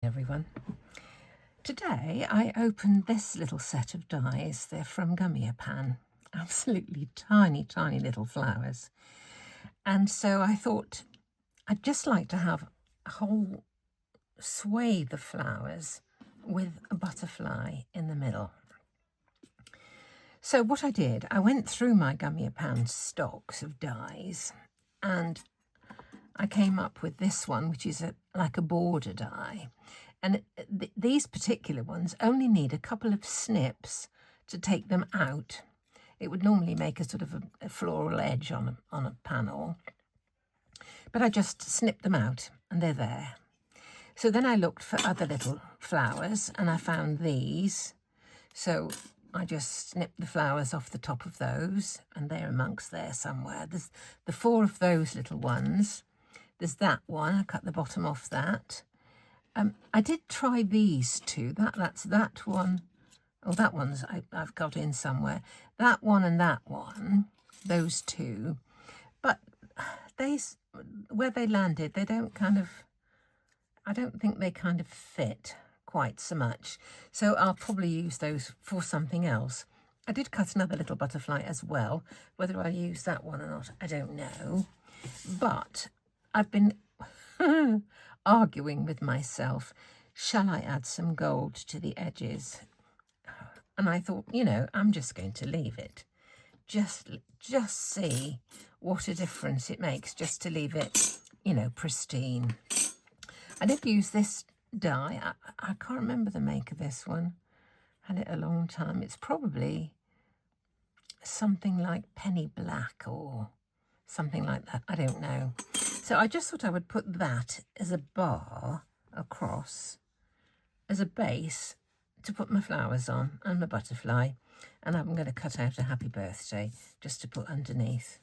Everyone. Today I opened this little set of dies. They're from Gummiapan. Absolutely tiny, tiny little flowers. And so I thought I'd just like to have a whole swathe of flowers with a butterfly in the middle. So what I did, I went through my Gummiapan stocks of dies and I came up with this one, which is like a border die. And these particular ones only need a couple of snips to take them out. It would normally make a sort of a floral edge on a panel. But I just snipped them out and they're there. So then I looked for other little flowers and I found these. So I just snipped the flowers off the top of those and they're amongst there somewhere. There's the 4 of those little ones. There's that one. I cut the bottom off that. I did try these two. That's that one. Oh, that one's I've got in somewhere. That one and that one, those two. But where they landed, they don't I don't think they kind of fit quite so much. So I'll probably use those for something else. I did cut another little butterfly as well. Whether I use that one or not, I don't know. But I've been arguing with myself, shall I add some gold to the edges? And I thought, I'm just going to leave it. Just see what a difference it makes just to leave it, pristine. I did use this dye. I can't remember the make of this one. Had it a long time. It's probably something like penny black or something like that. I don't know. So I just thought I would put that as a bar across, as a base to put my flowers on and my butterfly. And I'm going to cut out a happy birthday just to put underneath.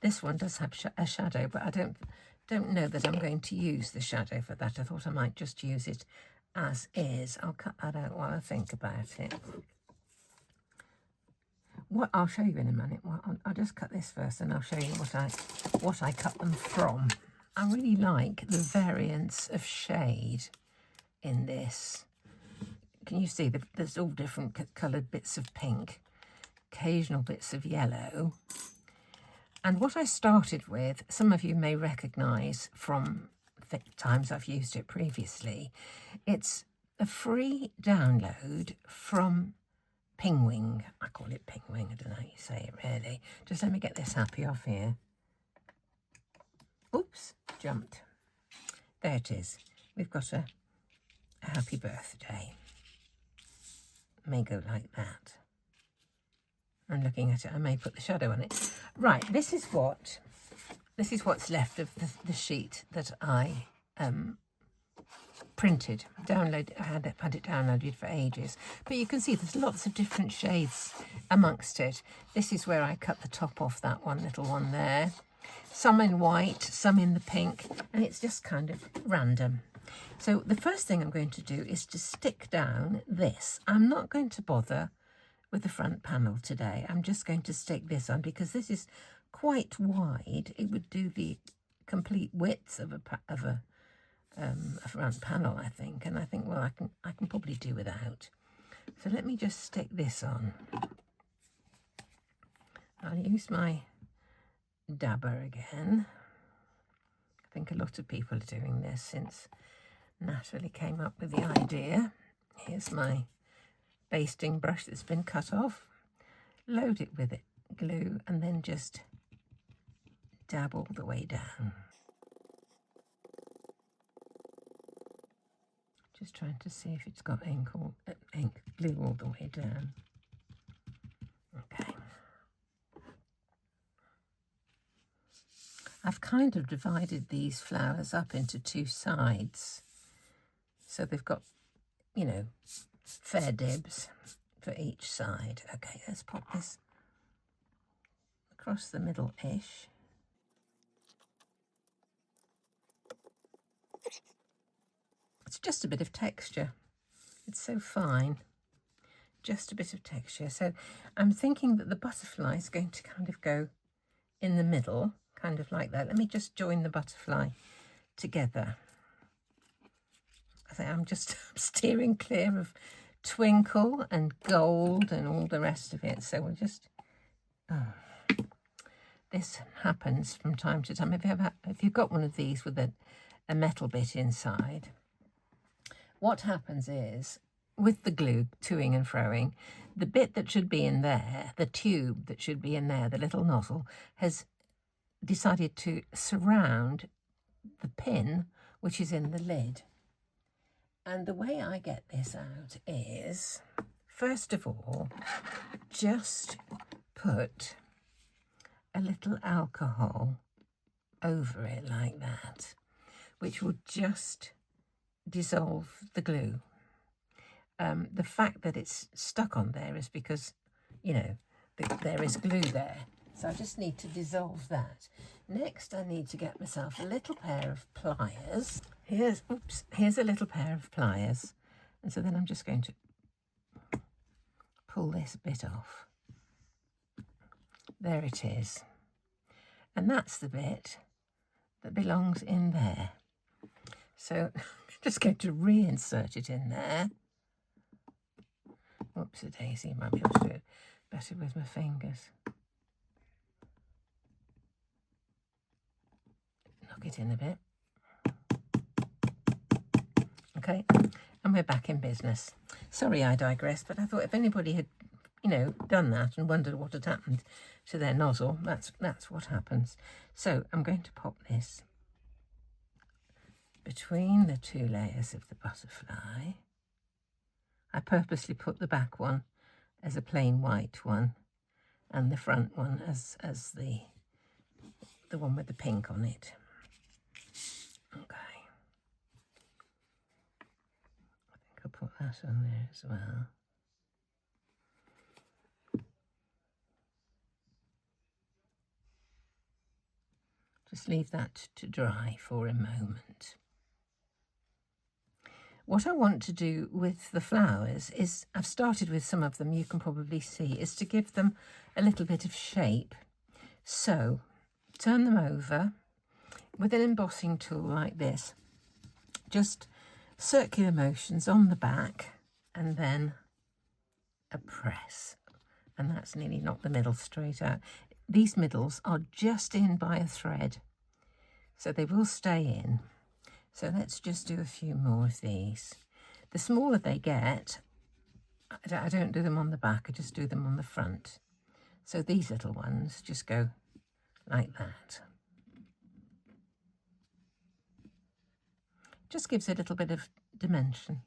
This one does have a shadow, but I don't know that I'm going to use the shadow for that. I thought I might just use it as is. I'll cut that out while I think about it. What I'll show you in a minute. Well, I'll just cut this first and I'll show you what I cut them from. I really like the variance of shade in this. Can you see there's all different coloured bits of pink, occasional bits of yellow. And what I started with, some of you may recognise from the times I've used it previously, it's a free download from Pingwing. I call it Pingwing. I don't know how you say it really. Just let me get this happy off here. Oops, jumped. There it is. We've got a happy birthday. May go like that. I'm looking at it. I may put the shadow on it. Right, this is what's left of the sheet that I printed, I had it downloaded for ages. But you can see there's lots of different shades amongst it. This is where I cut the top off that one little one there. Some in white, some in the pink, and it's just kind of random. So the first thing I'm going to do is to stick down this. I'm not going to bother with the front panel today. I'm just going to stick this on because this is quite wide. It would do the complete width of a front panel, I think. And I think, well, I can probably do without. So let me just stick this on. I'll use my dabber again. I think a lot of people are doing this since Natalie came up with the idea. Here's my basting brush that's been cut off. Load it with glue and then just dab all the way down. Just trying to see if it's got ink glue all the way down. Okay. I've kind of divided these flowers up into 2 sides. So they've got, fair dibs for each side. Okay, let's pop this across the middle-ish. It's just a bit of texture. It's so fine. Just a bit of texture. So I'm thinking that the butterfly is going to kind of go in the middle, kind of like that. Let me just join the butterfly together. I'm just steering clear of twinkle and gold and all the rest of it. So we'll just, this happens from time to time. If you've got one of these with a metal bit inside, what happens is, with the glue toing and froing, the bit that should be in there, the tube that should be in there, the little nozzle, has decided to surround the pin which is in the lid. And the way I get this out is, first of all, just put a little alcohol over it like that, which will just dissolve the glue. The fact that it's stuck on there is because, you know, there is glue there. So I just need to dissolve that. Next, I need to get myself a little pair of pliers. Here's a little pair of pliers. And so then I'm just going to pull this bit off. There it is. And that's the bit that belongs in there. So I'm just going to reinsert it in there. Whoops-a-daisy, might be able to do it better with my fingers. Knock it in a bit. Okay, and we're back in business. Sorry I digress, but I thought if anybody had, you know, done that and wondered what had happened to their nozzle, that's what happens. So I'm going to pop this between the two layers of the butterfly. I purposely put the back one as a plain white one and the front one as the one with the pink on it. Okay. I think I'll put that on there as well. Just leave that to dry for a moment. What I want to do with the flowers is, I've started with some of them, you can probably see, is to give them a little bit of shape. So turn them over with an embossing tool like this. Just circular motions on the back and then a press. And that's nearly knocked the middle straight out. These middles are just in by a thread, so they will stay in. So let's just do a few more of these. The smaller they get, I don't do them on the back, I just do them on the front. So these little ones just go like that. Just gives a little bit of dimension.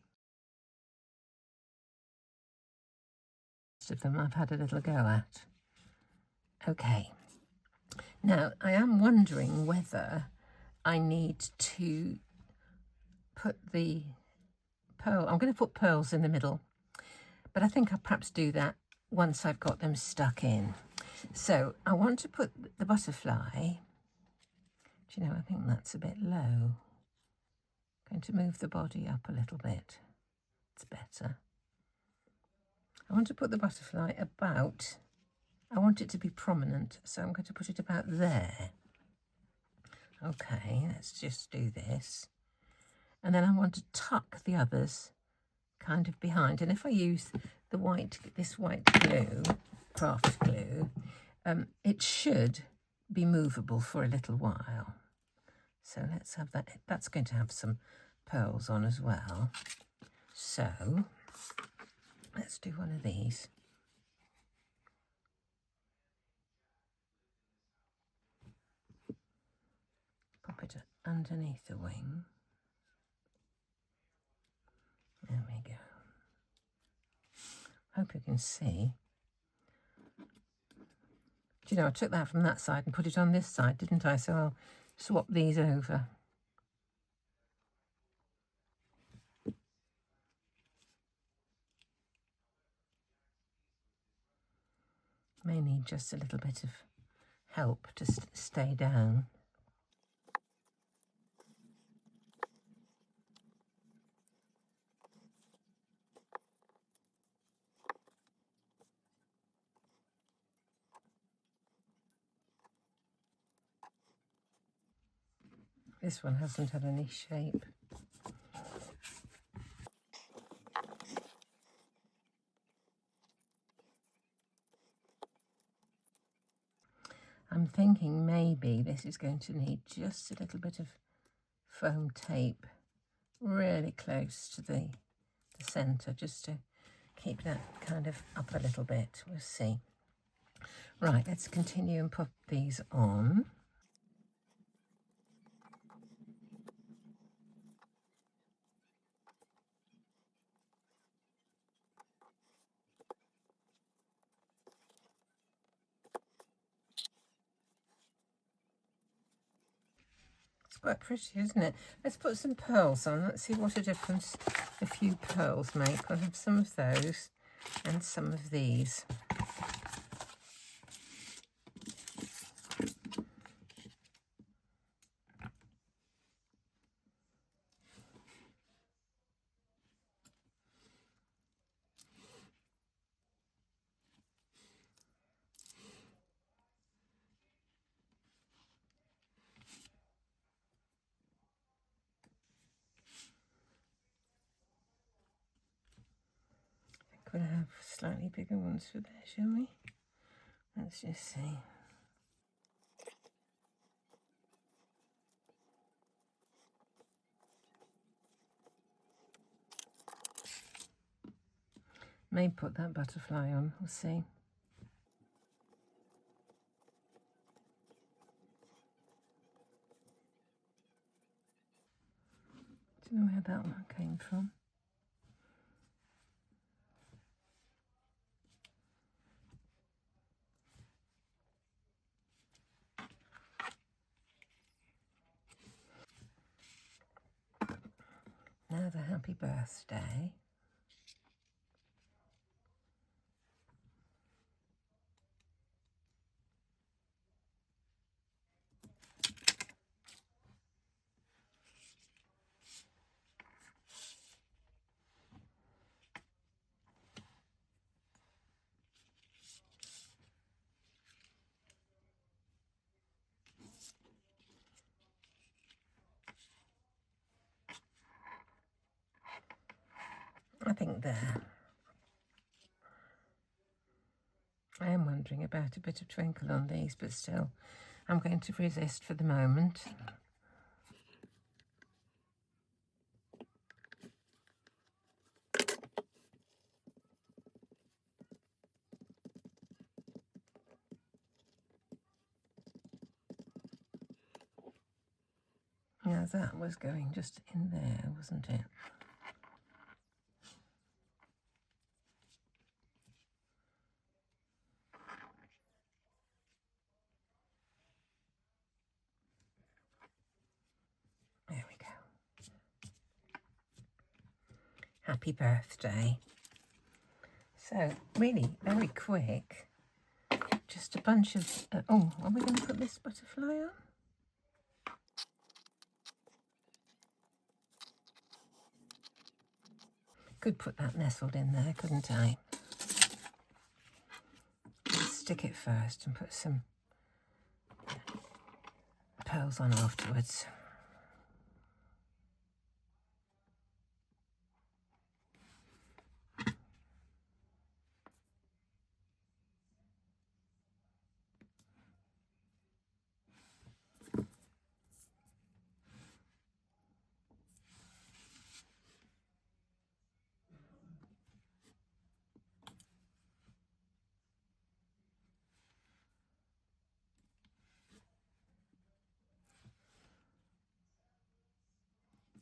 Most of them I've had a little go at. Okay. Now, I am wondering whether I need to put the pearl, I'm going to put pearls in the middle, but I think I'll perhaps do that once I've got them stuck in. So I want to put the butterfly, do you know, I think that's a bit low. I'm going to move the body up a little bit. It's better. I want to put the butterfly about, I want it to be prominent, so I'm going to put it about there. Okay, let's just do this. And then I want to tuck the others kind of behind. And if I use the this white glue, craft glue, it should be movable for a little while. So let's have that. That's going to have some pearls on as well. So let's do one of these. Pop it underneath the wing. There we go. Hope you can see. Do you know, I took that from that side and put it on this side, didn't I? So I'll swap these over. May need just a little bit of help to stay down. This one hasn't had any shape. this is going to need just a little bit of foam tape really close to the centre, just to keep that kind of up a little bit. We'll see. Right, let's continue and put these on. It's quite pretty, isn't it? Let's put some pearls on. Let's see what a difference a few pearls make. I'll have some of those and some of these. We'll have slightly bigger ones for there, shall we? Let's just see. May put that butterfly on, we'll see. Don't know where that one came from. Now the happy birthday. I think there. I am wondering about a bit of twinkle on these, but still, I'm going to resist for the moment. Now that was going just in there, wasn't it? There we go. Happy birthday. So, really, very quick. Just a bunch of... oh, are we going to put this butterfly on? Could put that nestled in there, couldn't I? Let's stick it first and put some pearls on afterwards.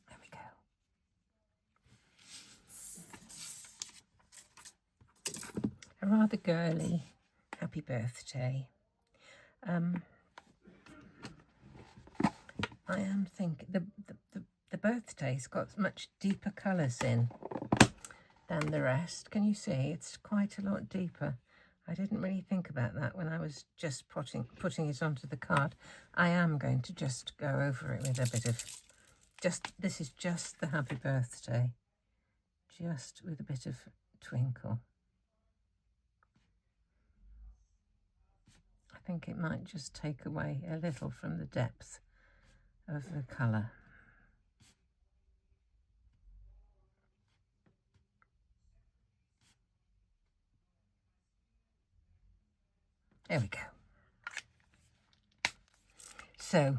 There we go. A rather girly happy birthday. I am thinking the birthday's got much deeper colours in than the rest. Can you see? It's quite a lot deeper. I didn't really think about that when I was just putting it onto the card. I am going to just go over it with a bit of this is just the happy birthday, just with a bit of twinkle. I think it might just take away a little from the depth of the colour. There we go. So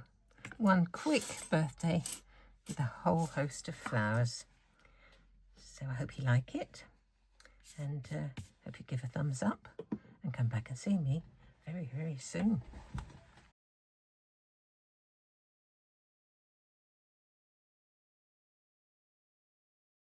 one quick birthday with a whole host of flowers. So I hope you like it, and hope you give a thumbs up and come back and see me very, very soon.